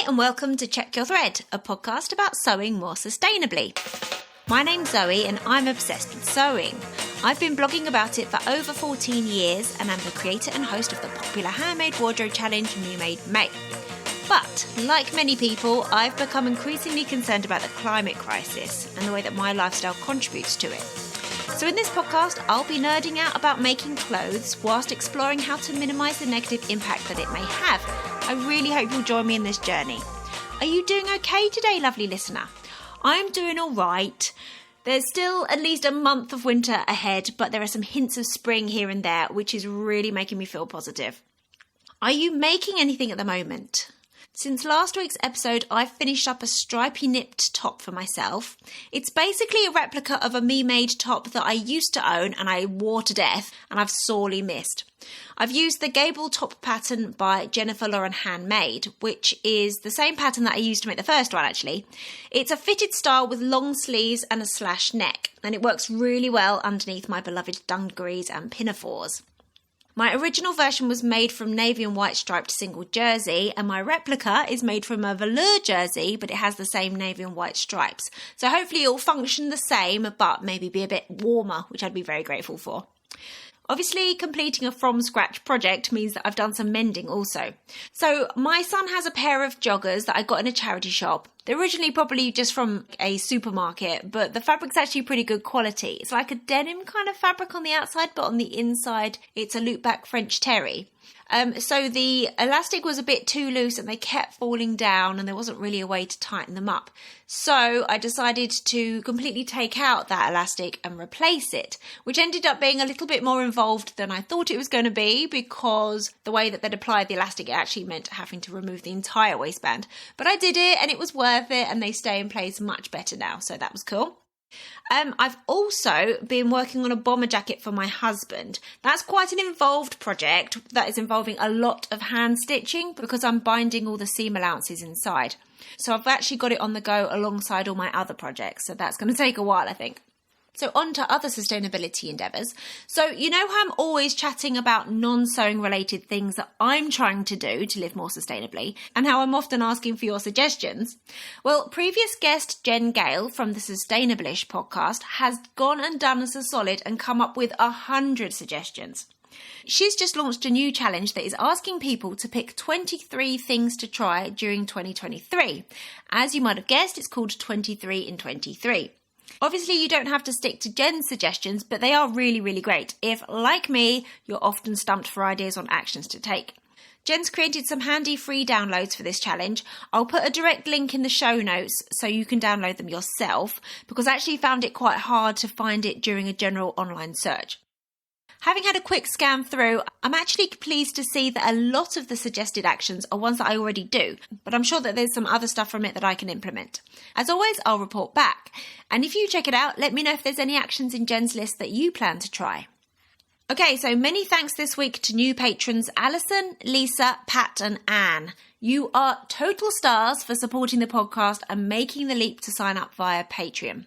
Hi and welcome to Check Your Thread, a podcast about sewing more sustainably. My name's Zoe and I'm obsessed with sewing. I've been blogging about it for over 14 years and I'm the creator and host of the popular handmade wardrobe challenge New Made May. But, like many people, I've become increasingly concerned about the climate crisis and the way that my lifestyle contributes to it. So in this podcast, I'll be nerding out about making clothes whilst exploring how to minimise the negative impact that it may have. I really hope you'll join me in this journey. Are you doing okay today, lovely listener? I'm doing all right. There's still at least a month of winter ahead, but there are some hints of spring here and there, which is really making me feel positive. Are you making anything at the moment? Since last week's episode, I've finished up a stripy nipped top for myself. It's basically a replica of a me-made top that I used to own and I wore to death and I've sorely missed. I've used the gable top pattern by Jennifer Lauren Handmade, which is the same pattern that I used to make the first one actually. It's a fitted style with long sleeves and a slash neck, and it works really well underneath my beloved dungarees and pinafores. My original version was made from navy and white striped single jersey, and my replica is made from a velour jersey, but it has the same navy and white stripes. So hopefully it'll function the same, but maybe be a bit warmer, which I'd be very grateful for. Obviously, completing a from-scratch project means that I've done some mending also. So my son has a pair of joggers that I got in a charity shop. They're originally probably just from a supermarket, but the fabric's actually pretty good quality. It's like a denim kind of fabric on the outside, but on the inside, it's a loop-back French terry. So the elastic was a bit too loose and they kept falling down and there wasn't really a way to tighten them up. So I decided to completely take out that elastic and replace it, which ended up being a little bit more involved than I thought it was going to be because the way that they'd applied the elastic actually meant having to remove the entire waistband. But I did it and it was worth it and they stay in place much better now, so that was cool. I've also been working on a bomber jacket for my husband. That's quite an involved project that is involving a lot of hand stitching because I'm binding all the seam allowances inside. So I've actually got it on the go alongside all my other projects. So that's going to take a while, I think. So on to other sustainability endeavours. So you know how I'm always chatting about non-sewing related things that I'm trying to do to live more sustainably and how I'm often asking for your suggestions? Well, previous guest Jen Gale from the Sustainable-ish podcast has gone and done us a solid and come up with 100 suggestions. She's just launched a new challenge that is asking people to pick 23 things to try during 2023. As you might have guessed, it's called 23 in 23. Obviously, you don't have to stick to Jen's suggestions, but they are really, really great if, like me, you're often stumped for ideas on actions to take. Jen's created some handy free downloads for this challenge. I'll put a direct link in the show notes so you can download them yourself, because I actually found it quite hard to find it during a general online search. Having had a quick scan through, I'm actually pleased to see that a lot of the suggested actions are ones that I already do, but I'm sure that there's some other stuff from it that I can implement. As always, I'll report back. And if you check it out, let me know if there's any actions in Jen's list that you plan to try. Okay, so many thanks this week to new patrons Alison, Lisa, Pat and Anne. You are total stars for supporting the podcast and making the leap to sign up via Patreon.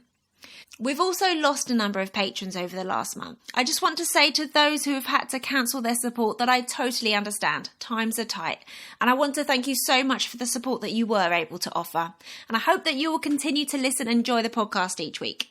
We've also lost a number of patrons over the last month. I just want to say to those who have had to cancel their support that I totally understand. Times are tight. And I want to thank you so much for the support that you were able to offer. And I hope that you will continue to listen and enjoy the podcast each week.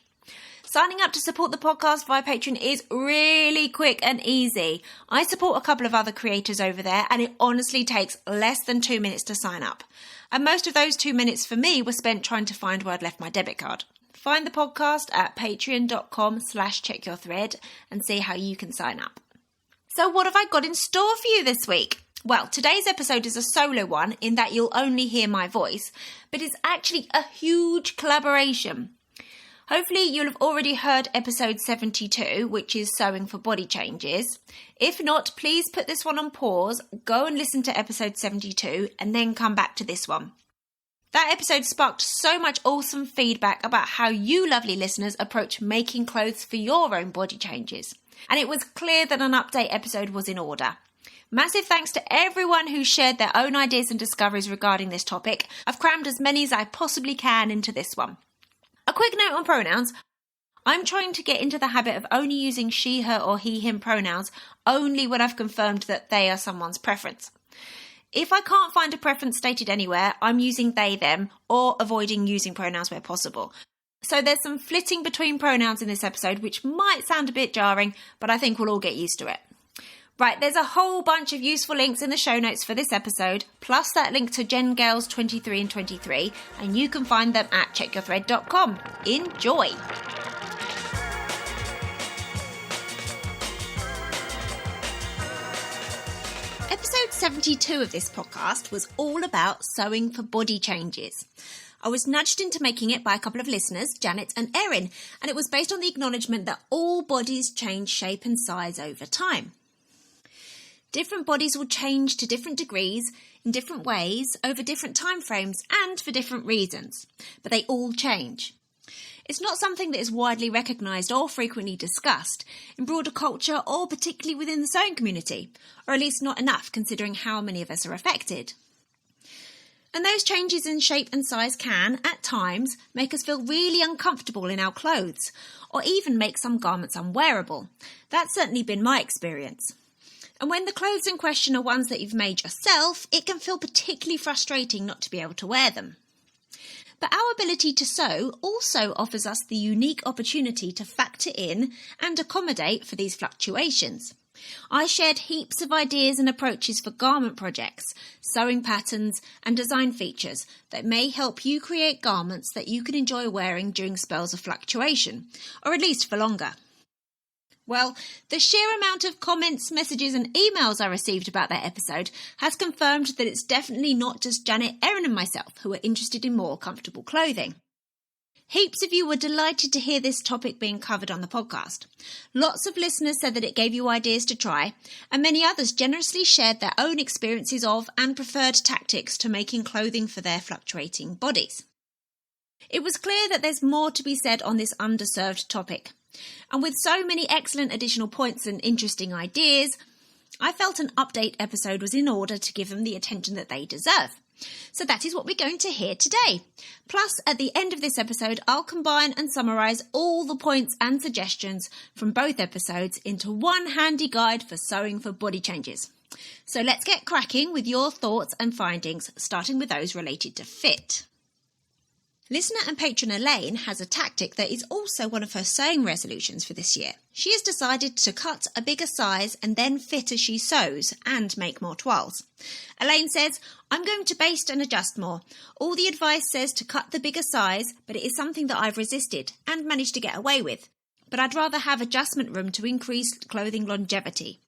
Signing up to support the podcast via Patreon is really quick and easy. I support a couple of other creators over there and it honestly takes less than 2 minutes to sign up. And most of those 2 minutes for me were spent trying to find where I'd left my debit card. Find the podcast at patreon.com/checkyourthread and see how you can sign up. So what have I got in store for you this week? Well, today's episode is a solo one in that you'll only hear my voice, but it's actually a huge collaboration. Hopefully you'll have already heard episode 72, which is sewing for body changes. If not, please put this one on pause, go and listen to episode 72 and then come back to this one. That episode sparked so much awesome feedback about how you lovely listeners approach making clothes for your own body changes. And it was clear that an update episode was in order. Massive thanks to everyone who shared their own ideas and discoveries regarding this topic. I've crammed as many as I possibly can into this one. A quick note on pronouns. I'm trying to get into the habit of only using she, her or he, him pronouns only when I've confirmed that they are someone's preference. If I can't find a preference stated anywhere, I'm using they, them, or avoiding using pronouns where possible. So there's some flitting between pronouns in this episode, which might sound a bit jarring, but I think we'll all get used to it. Right, there's a whole bunch of useful links in the show notes for this episode, plus that link to Gen Girls 23 and 23, and you can find them at checkyourthread.com. Enjoy! Episode 72 of this podcast was all about sewing for body changes. I was nudged into making it by a couple of listeners, Janet and Erin, and it was based on the acknowledgement that all bodies change shape and size over time. Different bodies will change to different degrees, in different ways, over different timeframes, and for different reasons, but they all change. It's not something that is widely recognised or frequently discussed in broader culture or particularly within the sewing community, or at least not enough considering how many of us are affected. And those changes in shape and size can, at times, make us feel really uncomfortable in our clothes, or even make some garments unwearable. That's certainly been my experience. And when the clothes in question are ones that you've made yourself, it can feel particularly frustrating not to be able to wear them. But our ability to sew also offers us the unique opportunity to factor in and accommodate for these fluctuations. I shared heaps of ideas and approaches for garment projects, sewing patterns and design features that may help you create garments that you can enjoy wearing during spells of fluctuation, or at least for longer. Well, the sheer amount of comments, messages and emails I received about that episode has confirmed that it's definitely not just Janet, Erin and myself who are interested in more comfortable clothing. Heaps of you were delighted to hear this topic being covered on the podcast. Lots of listeners said that it gave you ideas to try, and many others generously shared their own experiences of and preferred tactics to making clothing for their fluctuating bodies. It was clear that there's more to be said on this underserved topic. And with so many excellent additional points and interesting ideas, I felt an update episode was in order to give them the attention that they deserve. So that is what we're going to hear today. Plus, at the end of this episode, I'll combine and summarise all the points and suggestions from both episodes into one handy guide for sewing for body changes. So let's get cracking with your thoughts and findings, starting with those related to fit. Listener and patron Elaine has a tactic that is also one of her sewing resolutions for this year. She has decided to cut a bigger size and then fit as she sews and make more toiles. Elaine says, I'm going to baste and adjust more. All the advice says to cut the bigger size, but it is something that I've resisted and managed to get away with. But I'd rather have adjustment room to increase clothing longevity.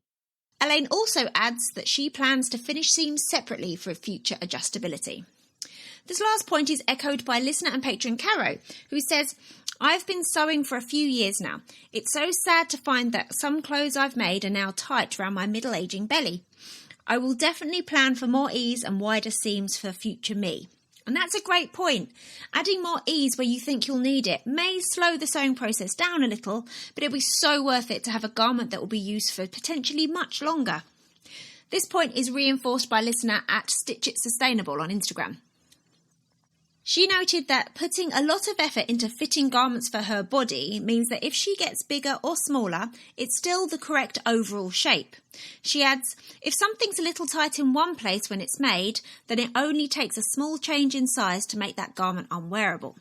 Elaine also adds that she plans to finish seams separately for future adjustability. This last point is echoed by listener and patron Caro, who says, I've been sewing for a few years now. It's so sad to find that some clothes I've made are now tight around my middle-aging belly. I will definitely plan for more ease and wider seams for future me. And that's a great point. Adding more ease where you think you'll need it may slow the sewing process down a little, but it'll be so worth it to have a garment that will be used for potentially much longer. This point is reinforced by listener at Stitch It Sustainable on Instagram. She noted that putting a lot of effort into fitting garments for her body means that if she gets bigger or smaller, it's still the correct overall shape. She adds, if something's a little tight in one place when it's made, then it only takes a small change in size to make that garment unwearable.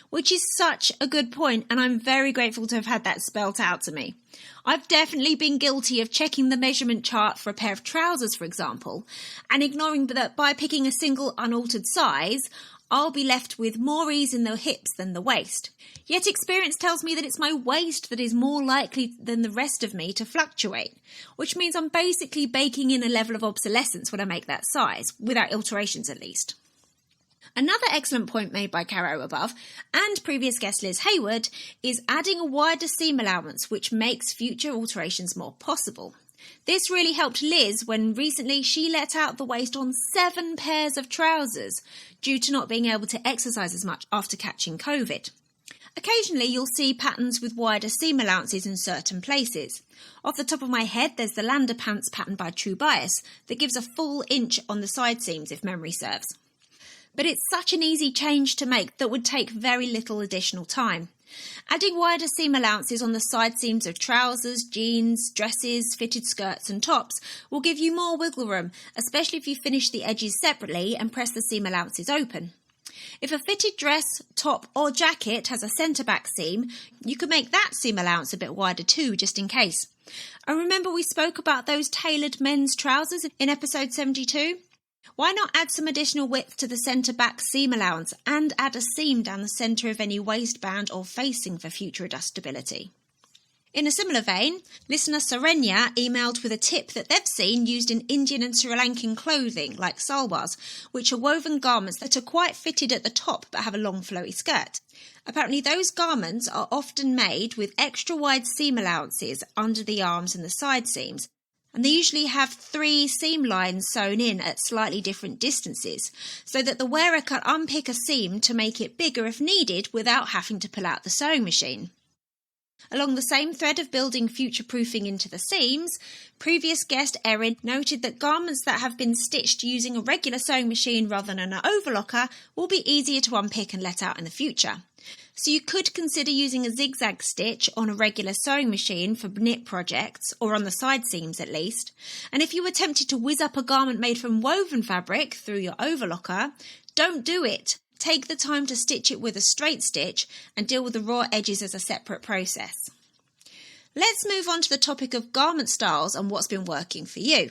Which is such a good point, and I'm very grateful to have had that spelt out to me. I've definitely been guilty of checking the measurement chart for a pair of trousers, for example, and ignoring that by picking a single unaltered size, I'll be left with more ease in the hips than the waist. Yet experience tells me that it's my waist that is more likely than the rest of me to fluctuate, which means I'm basically baking in a level of obsolescence when I make that size, without alterations at least. Another excellent point made by Caro above, and previous guest Liz Hayward, is adding a wider seam allowance which makes future alterations more possible. This really helped Liz when recently she let out the waist on 7 pairs of trousers due to not being able to exercise as much after catching COVID. Occasionally you'll see patterns with wider seam allowances in certain places. Off the top of my head there's the Lander pants pattern by True Bias that gives a full inch on the side seams if memory serves. But it's such an easy change to make that would take very little additional time. Adding wider seam allowances on the side seams of trousers, jeans, dresses, fitted skirts and tops will give you more wiggle room, especially if you finish the edges separately and press the seam allowances open. If a fitted dress, top or jacket has a centre back seam, you can make that seam allowance a bit wider too, just in case. And remember we spoke about those tailored men's trousers in episode 72? Why not add some additional width to the centre back seam allowance and add a seam down the centre of any waistband or facing for future adjustability? In a similar vein, listener Sarennya emailed with a tip that they've seen used in Indian and Sri Lankan clothing like salwars, which are woven garments that are quite fitted at the top but have a long flowy skirt. Apparently those garments are often made with extra wide seam allowances under the arms and the side seams, and they usually have 3 seam lines sewn in at slightly different distances, so that the wearer can unpick a seam to make it bigger if needed without having to pull out the sewing machine. Along the same thread of building future-proofing into the seams, previous guest Erin noted that garments that have been stitched using a regular sewing machine rather than an overlocker will be easier to unpick and let out in the future. So you could consider using a zigzag stitch on a regular sewing machine for knit projects, or on the side seams at least. And if you were tempted to whiz up a garment made from woven fabric through your overlocker, don't do it. Take the time to stitch it with a straight stitch and deal with the raw edges as a separate process. Let's move on to the topic of garment styles and what's been working for you.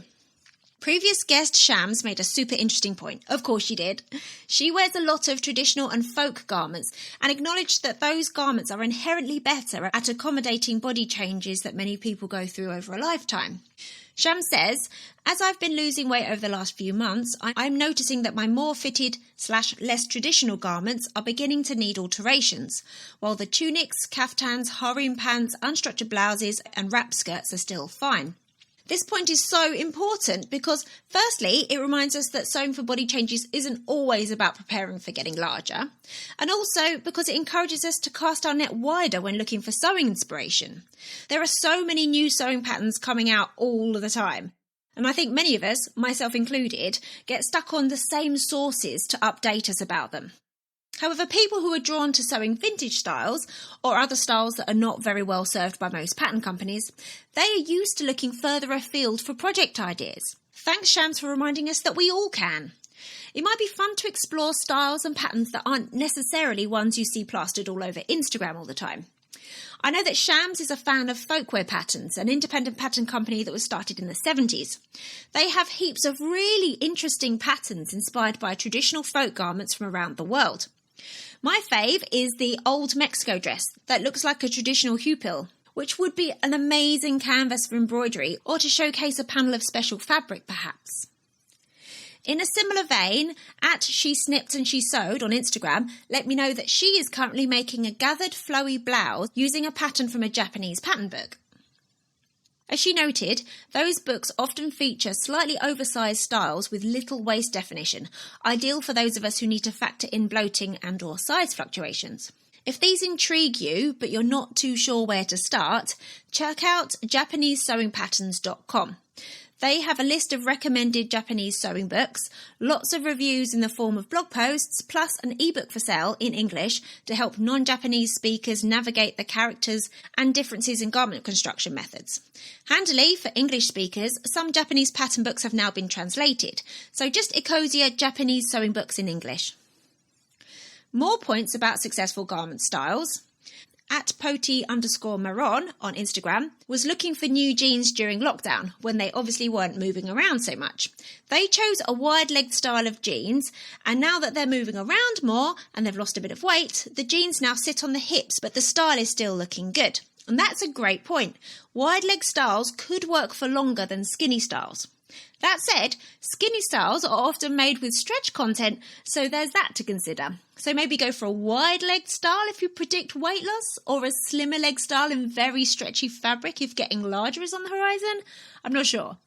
Previous guest Shams made a super interesting point. Of course she did. She wears a lot of traditional and folk garments and acknowledged that those garments are inherently better at accommodating body changes that many people go through over a lifetime. Shams says, as I've been losing weight over the last few months, I'm noticing that my more fitted/less traditional garments are beginning to need alterations, while the tunics, kaftans, harem pants, unstructured blouses and wrap skirts are still fine. This point is so important because, firstly, it reminds us that sewing for body changes isn't always about preparing for getting larger, and also because it encourages us to cast our net wider when looking for sewing inspiration. There are so many new sewing patterns coming out all the time, and I think many of us, myself included, get stuck on the same sources to update us about them. However, people who are drawn to sewing vintage styles or other styles that are not very well served by most pattern companies, they are used to looking further afield for project ideas. Thanks, Shams, for reminding us that we all can. It might be fun to explore styles and patterns that aren't necessarily ones you see plastered all over Instagram all the time. I know that Shams is a fan of Folkwear Patterns, an independent pattern company that was started in the 70s. They have heaps of really interesting patterns inspired by traditional folk garments from around the world. My fave is the old Mexico dress that looks like a traditional hupil, which would be an amazing canvas for embroidery or to showcase a panel of special fabric perhaps. In a similar vein, at She Snipped and She Sewed on Instagram let me know that she is currently making a gathered flowy blouse using a pattern from a Japanese pattern book. As she noted, those books often feature slightly oversized styles with little waist definition, ideal for those of us who need to factor in bloating and/or size fluctuations. If these intrigue you, but you're not too sure where to start, check out JapaneseSewingPatterns.com. They have a list of recommended Japanese sewing books, lots of reviews in the form of blog posts, plus an ebook for sale in English to help non-Japanese speakers navigate the characters and differences in garment construction methods. Handily, for English speakers, some Japanese pattern books have now been translated, so just Ecosia Japanese sewing books in English. More points about successful garment styles. At Poti_Maron on Instagram was looking for new jeans during lockdown when they obviously weren't moving around so much. They chose a wide-legged style of jeans, and now that they're moving around more and they've lost a bit of weight, the jeans now sit on the hips, but the style is still looking good. And that's a great point. Wide-leg styles could work for longer than skinny styles. That said, skinny styles are often made with stretch content, so there's that to consider. So maybe go for a wide-legged style if you predict weight loss, or a slimmer leg style in very stretchy fabric if getting larger is on the horizon. I'm not sure.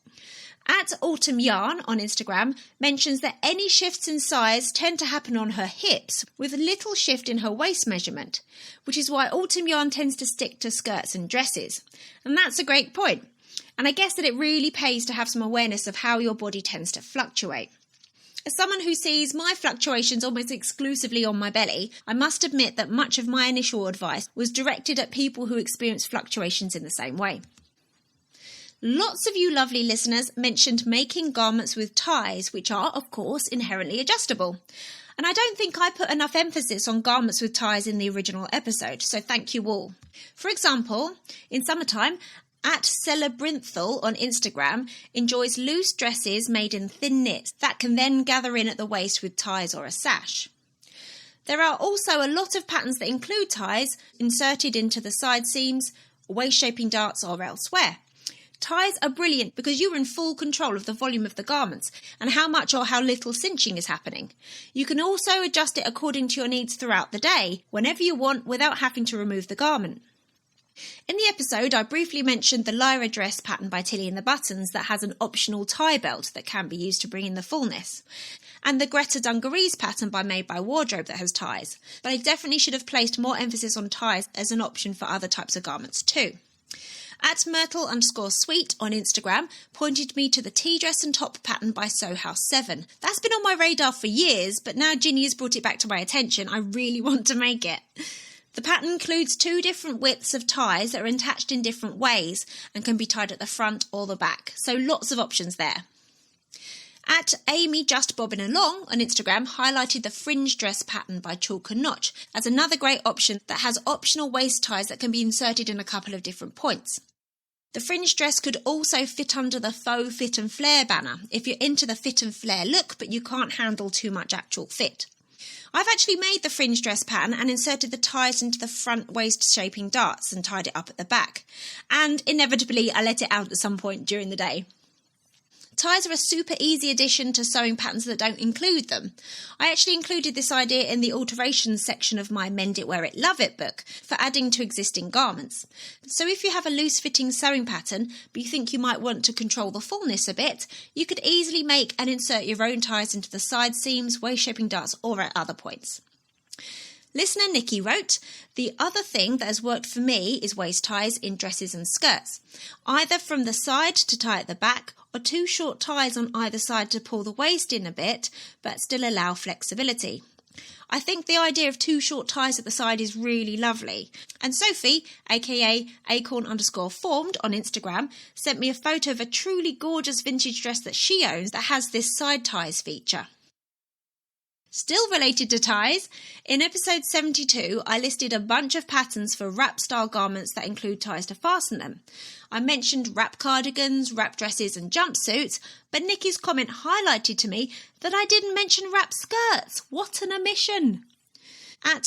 At Autumn Yarn on Instagram mentions that any shifts in size tend to happen on her hips with little shift in her waist measurement, which is why Autumn Yarn tends to stick to skirts and dresses. And that's a great point. And I guess that it really pays to have some awareness of how your body tends to fluctuate. As someone who sees my fluctuations almost exclusively on my belly, I must admit that much of my initial advice was directed at people who experience fluctuations in the same way. Lots of you lovely listeners mentioned making garments with ties, which are, of course, inherently adjustable. And I don't think I put enough emphasis on garments with ties in the original episode, so thank you all. For example, in summertime, @Celebrinthal on Instagram enjoys loose dresses made in thin knits that can then gather in at the waist with ties or a sash. There are also a lot of patterns that include ties inserted into the side seams, waist-shaping darts or elsewhere. Ties are brilliant because you're in full control of the volume of the garments and how much or how little cinching is happening. You can also adjust it according to your needs throughout the day, whenever you want, without having to remove the garment. In the episode, I briefly mentioned the Lyra dress pattern by Tilly and the Buttons that has an optional tie belt that can be used to bring in the fullness, and the Greta Dungarees pattern by Made by Wardrobe that has ties, but I definitely should have placed more emphasis on ties as an option for other types of garments too. @Myrtle_sweet on Instagram pointed me to the tea dress and top pattern by Sew House 7. That's been on my radar for years, but now Ginny has brought it back to my attention, I really want to make it. The pattern includes 2 different widths of ties that are attached in different ways and can be tied at the front or the back, so lots of options there. @AmyJustBobbinAlong on Instagram highlighted the fringe dress pattern by Chalk and Notch as another great option that has optional waist ties that can be inserted in a couple of different points. The fringe dress could also fit under the faux fit and flare banner if you're into the fit and flare look but you can't handle too much actual fit. I've actually made the fringe dress pattern and inserted the ties into the front waist shaping darts and tied it up at the back. And inevitably I let it out at some point during the day. Ties are a super easy addition to sewing patterns that don't include them. I actually included this idea in the alterations section of my Mend It Wear It Love It book for adding to existing garments. So if you have a loose fitting sewing pattern but you think you might want to control the fullness a bit, you could easily make and insert your own ties into the side seams, waist shaping darts or at other points. Listener Nikki wrote, "The other thing that has worked for me is waist ties in dresses and skirts, either from the side to tie at the back or 2 short ties on either side to pull the waist in a bit but still allow flexibility. I think the idea of 2 short ties at the side is really lovely." And Sophie, aka acorn_formed on Instagram, sent me a photo of a truly gorgeous vintage dress that she owns that has this side ties feature. Still related to ties, in episode 72 I listed a bunch of patterns for wrap style garments that include ties to fasten them. I mentioned wrap cardigans, wrap dresses and jumpsuits, but Nikki's comment highlighted to me that I didn't mention wrap skirts. What an omission!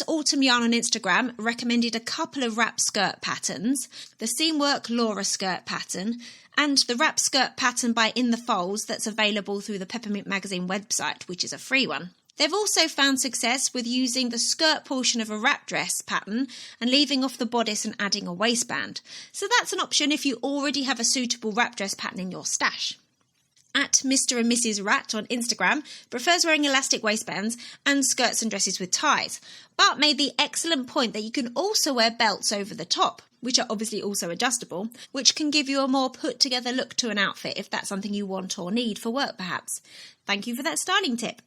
@Autumn Yarn on Instagram recommended a couple of wrap skirt patterns, the Seamwork Laura skirt pattern and the wrap skirt pattern by In the Folds that's available through the Peppermint Magazine website, which is a free one. They've also found success with using the skirt portion of a wrap dress pattern and leaving off the bodice and adding a waistband. So that's an option if you already have a suitable wrap dress pattern in your stash. @Mr. and Mrs. Rat on Instagram prefers wearing elastic waistbands and skirts and dresses with ties, but made the excellent point that you can also wear belts over the top, which are obviously also adjustable, which can give you a more put-together look to an outfit if that's something you want or need for work perhaps. Thank you for that styling tip.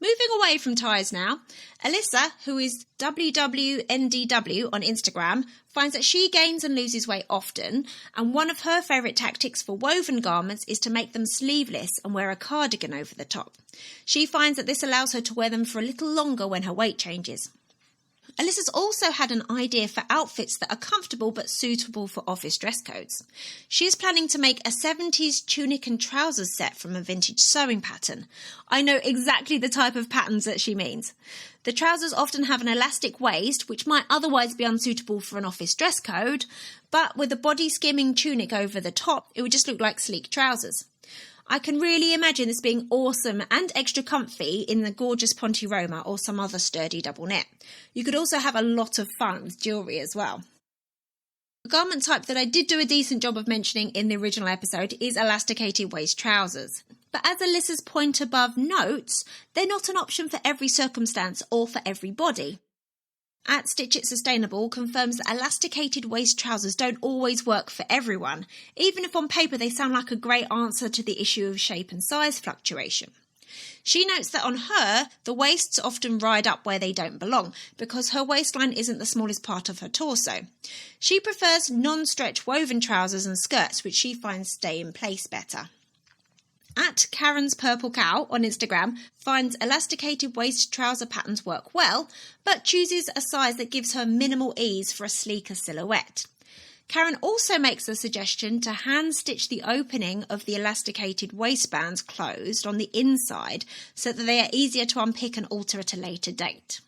Moving away from ties now, Alyssa, who is WWNDW on Instagram, finds that she gains and loses weight often, and one of her favourite tactics for woven garments is to make them sleeveless and wear a cardigan over the top. She finds that this allows her to wear them for a little longer when her weight changes. Alyssa's also had an idea for outfits that are comfortable but suitable for office dress codes. She is planning to make a 70s tunic and trousers set from a vintage sewing pattern. I know exactly the type of patterns that she means. The trousers often have an elastic waist, which might otherwise be unsuitable for an office dress code, but with a body skimming tunic over the top, it would just look like sleek trousers. I can really imagine this being awesome and extra comfy in the gorgeous Ponte Roma or some other sturdy double knit. You could also have a lot of fun with jewellery as well. A garment type that I did do a decent job of mentioning in the original episode is elasticated waist trousers. But as Alyssa's point above notes, they're not an option for every circumstance or for every body. @Stitch It Sustainable confirms that elasticated waist trousers don't always work for everyone, even if on paper they sound like a great answer to the issue of shape and size fluctuation. She notes that on her, the waists often ride up where they don't belong because her waistline isn't the smallest part of her torso. She prefers non-stretch woven trousers and skirts, which she finds stay in place better. At Karen's Purple Cow on Instagram finds elasticated waist trouser patterns work well, but chooses a size that gives her minimal ease for a sleeker silhouette. Karen also makes a suggestion to hand stitch the opening of the elasticated waistbands closed on the inside so that they are easier to unpick and alter at a later date.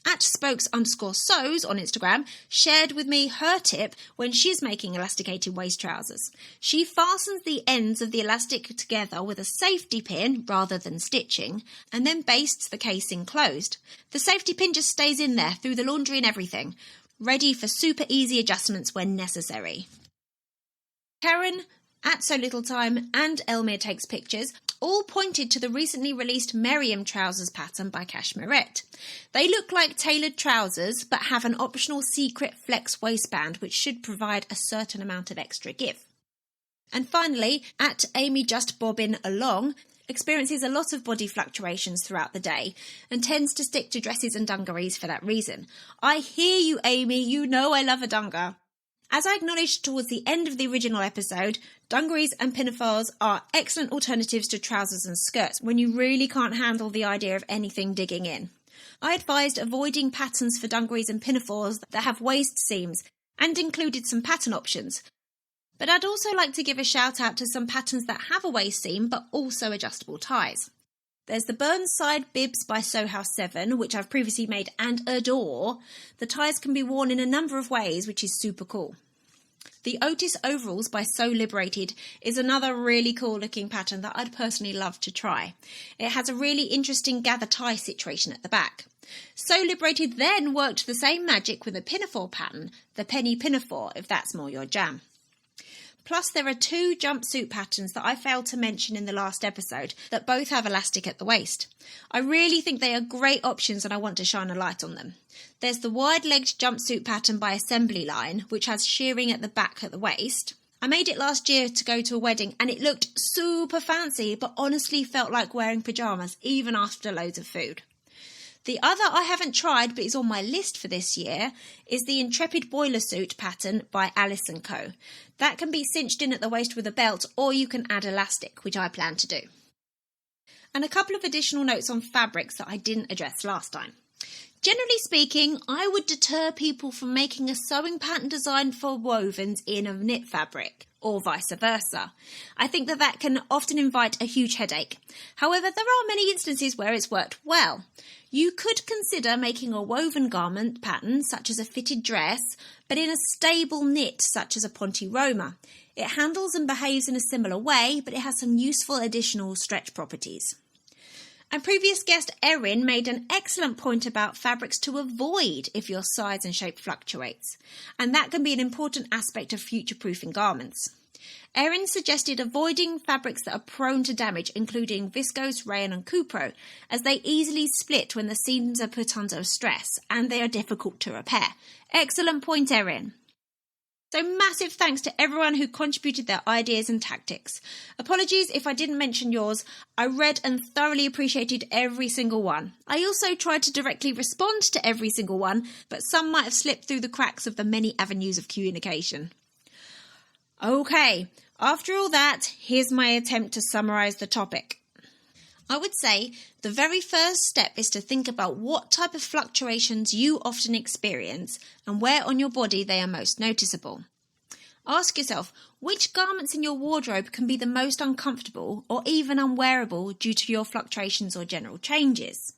At spokes_sews on Instagram shared with me her tip when she's making elasticated waist trousers. She fastens the ends of the elastic together with a safety pin rather than stitching and then bastes the casing closed. The safety pin just stays in there through the laundry and everything, ready for super easy adjustments when necessary. Karen, at So Little Time, and Elmire Takes Pictures all pointed to the recently released Merriam trousers pattern by Cashmerette. They look like tailored trousers but have an optional secret flex waistband which should provide a certain amount of extra give. And finally, at Amy Just Bobbin Along, experiences a lot of body fluctuations throughout the day and tends to stick to dresses and dungarees for that reason. I hear you, Amy. You know I love a dunga. As I acknowledged towards the end of the original episode, dungarees and pinafores are excellent alternatives to trousers and skirts when you really can't handle the idea of anything digging in. I advised avoiding patterns for dungarees and pinafores that have waist seams and included some pattern options. But I'd also like to give a shout out to some patterns that have a waist seam but also adjustable ties. There's the Burnside Bibs by Sew House 7, which I've previously made and adore. The ties can be worn in a number of ways, which is super cool. The Otis Overalls by Sew Liberated is another really cool looking pattern that I'd personally love to try. It has a really interesting gather tie situation at the back. Sew Liberated then worked the same magic with a pinafore pattern, the Penny Pinafore, if that's more your jam. Plus, there are two jumpsuit patterns that I failed to mention in the last episode that both have elastic at the waist. I really think they are great options and I want to shine a light on them. There's the wide-legged jumpsuit pattern by Assembly Line, which has shearing at the back at the waist. I made it last year to go to a wedding and it looked super fancy, but honestly felt like wearing pyjamas even after loads of food. The other I haven't tried but is on my list for this year is the Intrepid Boiler Suit pattern by Alice & Co. That can be cinched in at the waist with a belt or you can add elastic, which I plan to do. And a couple of additional notes on fabrics that I didn't address last time. Generally speaking, I would deter people from making a sewing pattern designed for wovens in a knit fabric, or vice versa. I think that can often invite a huge headache. However, there are many instances where it's worked well. You could consider making a woven garment pattern, such as a fitted dress, but in a stable knit, such as a Ponte Roma. It handles and behaves in a similar way, but it has some useful additional stretch properties. And previous guest Erin made an excellent point about fabrics to avoid if your size and shape fluctuates. And that can be an important aspect of future-proofing garments. Erin suggested avoiding fabrics that are prone to damage, including viscose, rayon and cupro, as they easily split when the seams are put under stress and they are difficult to repair. Excellent point, Erin. So massive thanks to everyone who contributed their ideas and tactics. Apologies if I didn't mention yours. I read and thoroughly appreciated every single one. I also tried to directly respond to every single one, but some might have slipped through the cracks of the many avenues of communication. Okay, after all that, here's my attempt to summarise the topic. I would say the very first step is to think about what type of fluctuations you often experience and where on your body they are most noticeable. Ask yourself which garments in your wardrobe can be the most uncomfortable or even unwearable due to your fluctuations or general changes.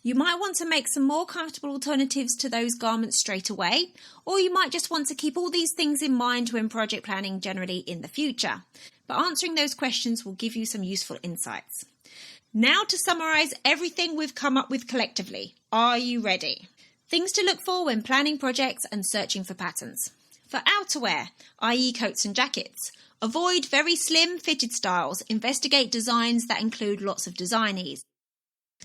You might want to make some more comfortable alternatives to those garments straight away, or you might just want to keep all these things in mind when project planning generally in the future. But answering those questions will give you some useful insights. Now to summarise everything we've come up with collectively. Are you ready? Things to look for when planning projects and searching for patterns. For outerwear, i.e. coats and jackets, avoid very slim fitted styles. Investigate designs that include lots of design ease.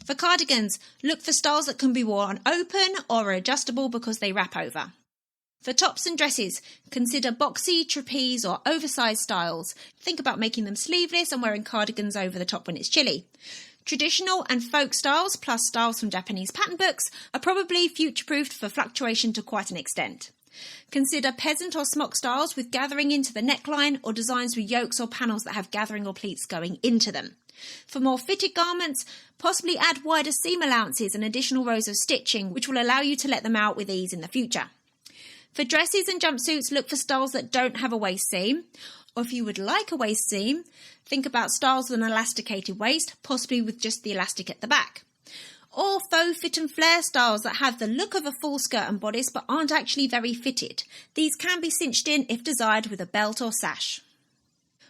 For cardigans, look for styles that can be worn open or are adjustable because they wrap over. For tops and dresses, consider boxy, trapeze or oversized styles. Think about making them sleeveless and wearing cardigans over the top when it's chilly. Traditional and folk styles, plus styles from Japanese pattern books, are probably future-proofed for fluctuation to quite an extent. Consider peasant or smock styles with gathering into the neckline or designs with yokes or panels that have gathering or pleats going into them. For more fitted garments, possibly add wider seam allowances and additional rows of stitching, which will allow you to let them out with ease in the future. For dresses and jumpsuits, look for styles that don't have a waist seam, or if you would like a waist seam, think about styles with an elasticated waist, possibly with just the elastic at the back. Or faux fit and flare styles that have the look of a full skirt and bodice but aren't actually very fitted. These can be cinched in if desired with a belt or sash.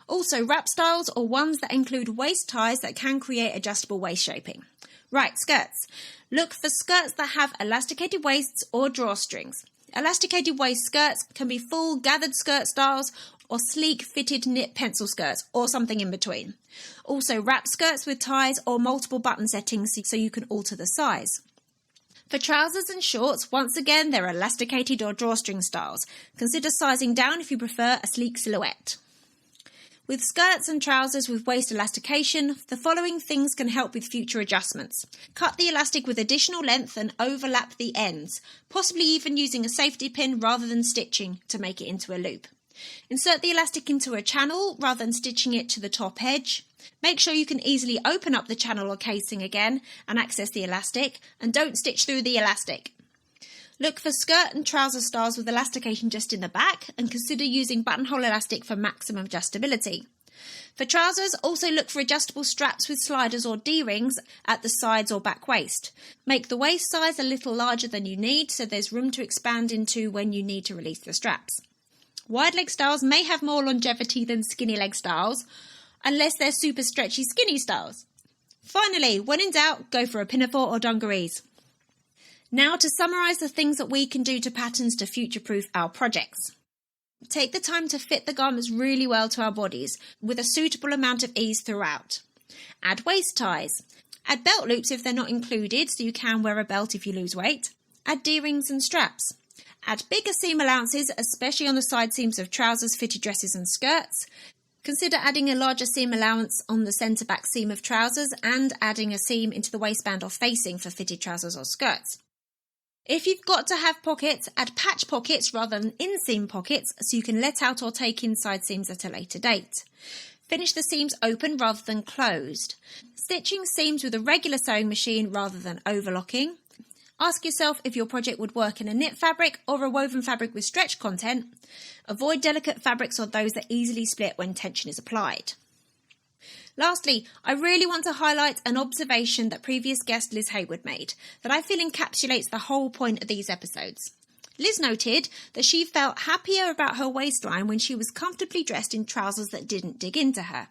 Also wrap styles or ones that include waist ties that can create adjustable waist shaping. Right, skirts. Look for skirts that have elasticated waists or drawstrings. Elasticated waist skirts can be full gathered skirt styles or sleek fitted knit pencil skirts or something in between. Also wrap skirts with ties or multiple button settings so you can alter the size. For trousers and shorts, once again, they're elasticated or drawstring styles. Consider sizing down if you prefer a sleek silhouette. With skirts and trousers with waist elastication, the following things can help with future adjustments. Cut the elastic with additional length and overlap the ends, possibly even using a safety pin rather than stitching to make it into a loop. Insert the elastic into a channel rather than stitching it to the top edge. Make sure you can easily open up the channel or casing again and access the elastic, and don't stitch through the elastic. Look for skirt and trouser styles with elastication just in the back and consider using buttonhole elastic for maximum adjustability. For trousers, also look for adjustable straps with sliders or D-rings at the sides or back waist. Make the waist size a little larger than you need so there's room to expand into when you need to release the straps. Wide leg styles may have more longevity than skinny leg styles, unless they're super stretchy skinny styles. Finally, when in doubt, go for a pinafore or dungarees. Now to summarise the things that we can do to patterns to future-proof our projects. Take the time to fit the garments really well to our bodies with a suitable amount of ease throughout. Add waist ties. Add belt loops if they're not included so you can wear a belt if you lose weight. Add D-rings and straps. Add bigger seam allowances, especially on the side seams of trousers, fitted dresses and skirts. Consider adding a larger seam allowance on the centre back seam of trousers and adding a seam into the waistband or facing for fitted trousers or skirts. If you've got to have pockets, add patch pockets rather than inseam pockets so you can let out or take inside seams at a later date. Finish the seams open rather than closed. Stitching seams with a regular sewing machine rather than overlocking. Ask yourself if your project would work in a knit fabric or a woven fabric with stretch content. Avoid delicate fabrics or those that easily split when tension is applied. Lastly, I really want to highlight an observation that previous guest Liz Hayward made that I feel encapsulates the whole point of these episodes. Liz noted that she felt happier about her waistline when she was comfortably dressed in trousers that didn't dig into her.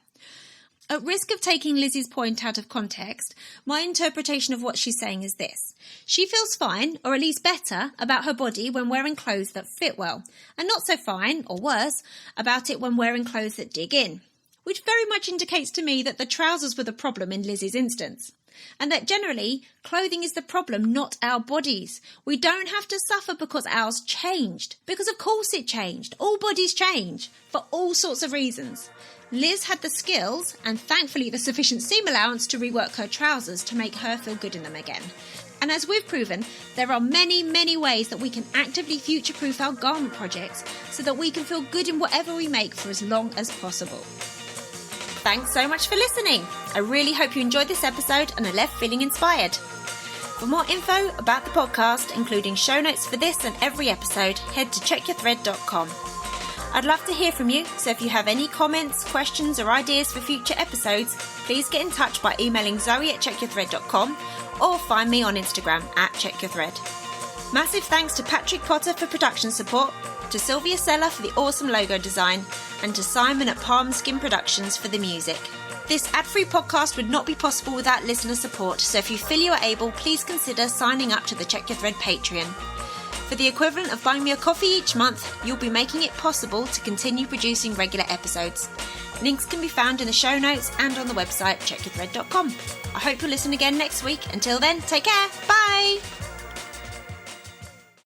At risk of taking Liz's point out of context, my interpretation of what she's saying is this. She feels fine, or at least better, about her body when wearing clothes that fit well, and not so fine, or worse, about it when wearing clothes that dig in. Which very much indicates to me that the trousers were the problem in Liz's instance. And that generally, clothing is the problem, not our bodies. We don't have to suffer because ours changed. Because of course it changed. All bodies change, for all sorts of reasons. Liz had the skills, and thankfully the sufficient seam allowance to rework her trousers to make her feel good in them again. And as we've proven, there are many, many ways that we can actively future-proof our garment projects so that we can feel good in whatever we make for as long as possible. Thanks so much for listening. I really hope you enjoyed this episode and are left feeling inspired. For more info about the podcast, including show notes for this and every episode, head to checkyourthread.com. I'd love to hear from you, so if you have any comments, questions or ideas for future episodes, please get in touch by emailing zoe@checkyourthread.com or find me on Instagram @checkyourthread. Massive thanks to Patrick Potter for production support, to Sylvia Seller for the awesome logo design, and to Simon at Palm Skin Productions for the music. This ad-free podcast would not be possible without listener support, so if you feel you are able, please consider signing up to the Check Your Thread Patreon. For the equivalent of buying me a coffee each month, you'll be making it possible to continue producing regular episodes. Links can be found in the show notes and on the website checkyourthread.com. I hope you'll listen again next week. Until then, take care. Bye!